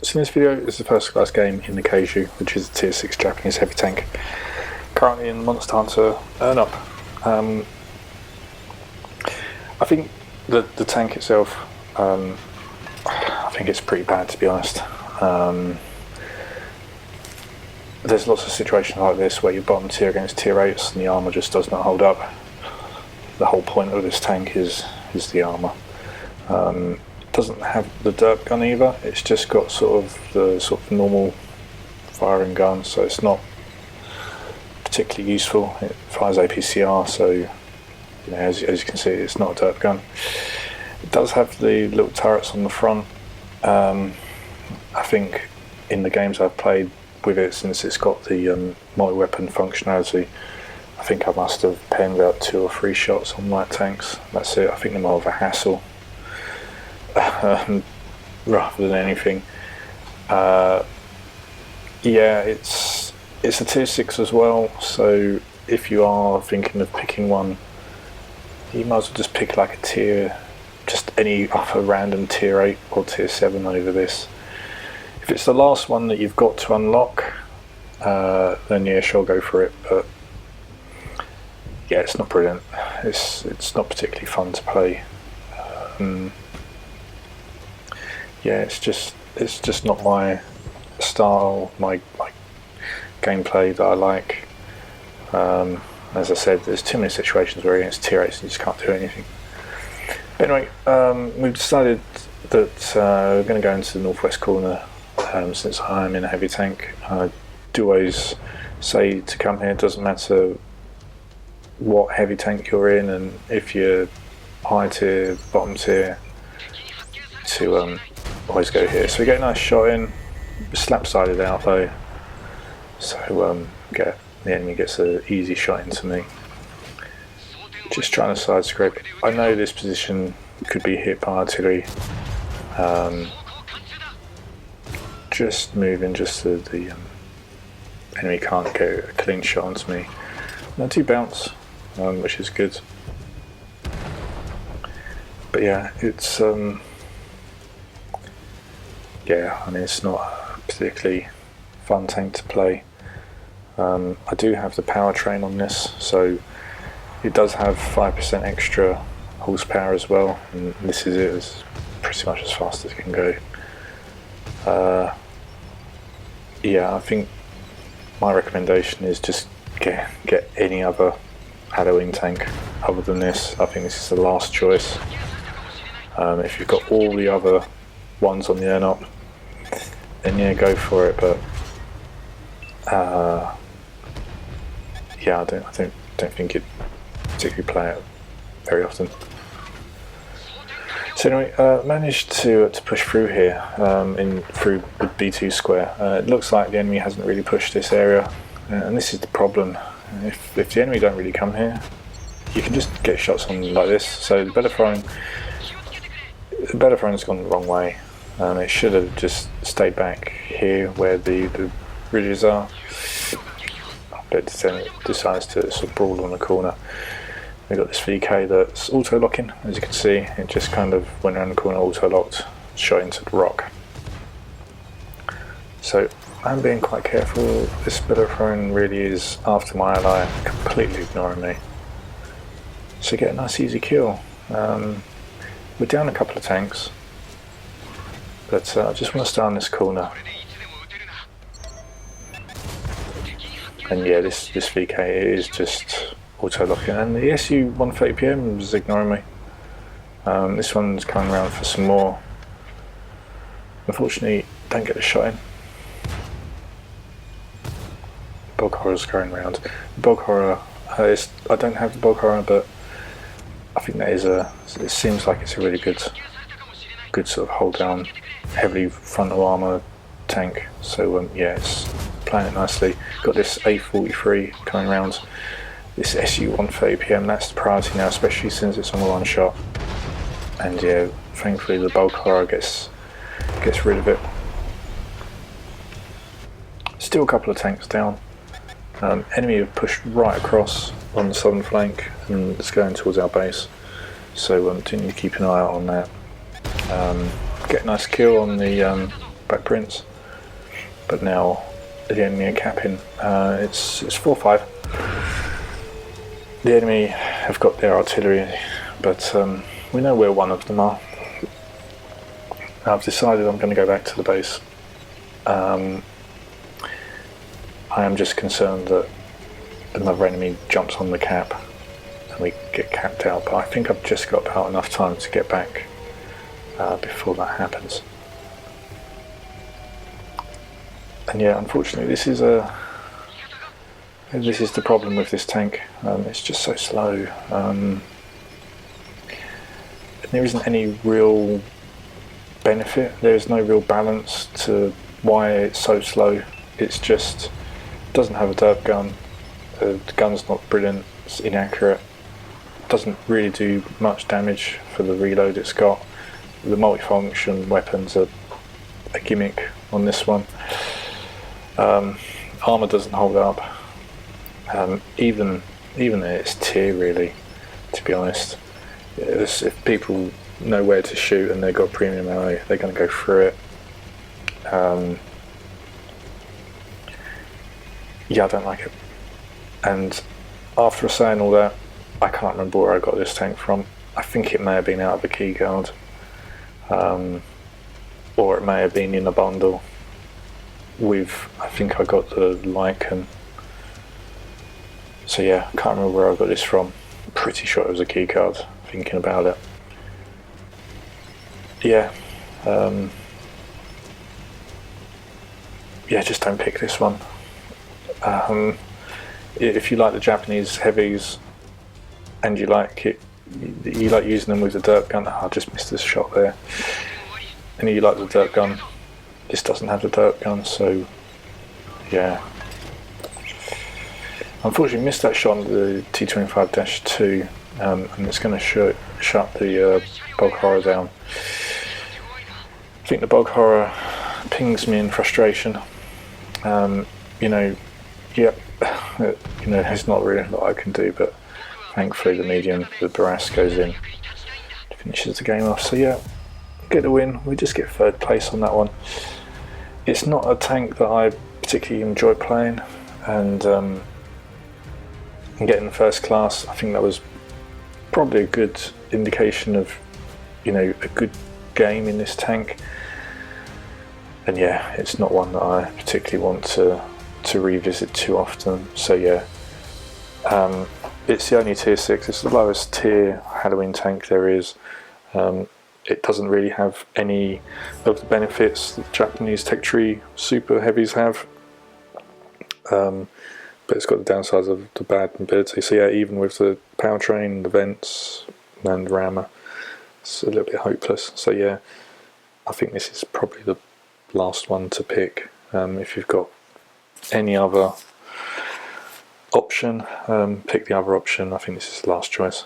So this video is the first class game in the Kaiju, which is a tier 6 Japanese heavy tank. Currently in Monster Hunter Earn Up. I think the tank itself, I think it's pretty bad, to be honest. There's lots of situations like this where you're bottom tier against tier 8s and the armour just does not hold up. The whole point of this tank is the armour. Doesn't have the derp gun either. It's just got sort of normal firing gun, so it's not particularly useful. It fires APCR, so you know, as you can see, it's not a derp gun. It does have the little turrets on the front. I think in the games I've played with it, since it's got the multi-weapon functionality, I think I must have penned about 2 or 3 shots on light tanks. That's it. I think they're more of a hassle rather than anything. Yeah, it's a tier 6 as well, so if you are thinking of picking one, you might as well just pick like a tier, just any other random tier 8 or tier 7 over this. If it's the last one that you've got to unlock, then yeah, sure, go for it, but yeah, it's not brilliant. It's not particularly fun to play. Yeah, it's just not my style, my gameplay that I like. As I said, there's too many situations where against tier 8s you just can't do anything. But anyway, we've decided that we're going to go into the northwest corner. Since I'm in a heavy tank, I do always say to come here. It doesn't matter what heavy tank you're in, and if you're high tier, bottom tier, to always go here. So we get a nice shot in, slap-sided out though, so the enemy gets an easy shot into me. Just trying to side scrape. I know this position could be hit by artillery. Just moving just so the enemy can't get a clean shot onto me. And I do bounce, which is good. But yeah, it's yeah, I mean, it's not a particularly fun tank to play. I do have the powertrain on this, so it does have 5% extra horsepower as well, and this is it. It's pretty much as fast as it can go. Yeah, I think my recommendation is just get any other Halloween tank other than this. I think this is the last choice. If you've got all the other ones on the Earn Up, then yeah, go for it. But yeah, I don't think you'd particularly play it very often. So anyway, managed to push through here, through the B2 square. It looks like the enemy hasn't really pushed this area, and this is the problem. If the enemy don't really come here, you can just get shots on like this. So the Bellerophon's gone the wrong way. It should have just stayed back here where the ridges are, but it decides to sort of brawl on the corner. We've got this VK that's auto-locking, as you can see. It just kind of went around the corner, auto-locked, shot into the rock. So I'm being quite careful. This Bellerophon really is after my ally, completely ignoring me. So get a nice easy kill. We're down a couple of tanks, but I just want to stay on this corner. And yeah, this VK is just auto-locking, and the SU 130PM is ignoring me. This one's coming around for some more. Unfortunately, don't get a shot in. Bog Horror's going around. Bog Horror, I don't have the Bog Horror, but I think that is it seems like it's a really good sort of hold down, heavily frontal armour tank. So yeah, it's playing it nicely. Got this A43 coming around. This SU 130PM, that's the priority now, especially since it's on the one shot. And yeah, thankfully the bulk horror gets rid of it. Still a couple of tanks down. Enemy have pushed right across on the southern flank and it's going towards our base. So do need to keep an eye out on that. Get a nice kill on the Black Prince, but now the enemy are capping. It's 4-5. The enemy have got their artillery, but we know where one of them are. I've decided I'm going to go back to the base. I am just concerned that another enemy jumps on the cap and we get capped out, but I think I've just got about enough time to get back before that happens. And yeah, unfortunately this is the problem with this tank. It's just so slow. And there isn't any real benefit. There is no real balance to why it's so slow. It's just doesn't have a derp gun. The gun's not brilliant. It's inaccurate. Doesn't really do much damage for the reload it's got. The multifunction weapons are a gimmick on this one. Armour doesn't hold up. Even at its tier, really, to be honest. If people know where to shoot and they've got premium ammo, they're going to go through it. Yeah, I don't like it. And after saying all that, I can't remember where I got this tank from. I think it may have been out of a key guard, or it may have been in a bundle with, I think I got the Lycan. So yeah, I can't remember where I got this from. I'm pretty sure it was a key card, thinking about it. Yeah, yeah, just don't pick this one. If you like the Japanese heavies and you like using them with the derp gun, I just missed this shot there. And you like the derp gun, this doesn't have the derp gun, so yeah. Unfortunately missed that shot on the T25-2, and it's going to shut the Bog Horror down. I think the Bog Horror pings me in frustration. You know, yep, you know, there's not really a lot I can do, but thankfully the medium, the Barras, goes in, finishes the game off. So yeah, get the win. We just get third place on that one. It's not a tank that I particularly enjoy playing, and getting first class, I think that was probably a good indication of, you know, a good game in this tank. And yeah, it's not one that I particularly want to revisit too often. So yeah, it's the only tier 6. It's the lowest tier Halloween tank there is. It doesn't really have any of the benefits that Japanese tech tree super heavies have, but it's got the downsides of the bad mobility. So yeah, even with the powertrain, the vents and rammer, it's a little bit hopeless. So yeah, I think this is probably the last one to pick. If you've got any other option, pick the other option. I think this is the last choice.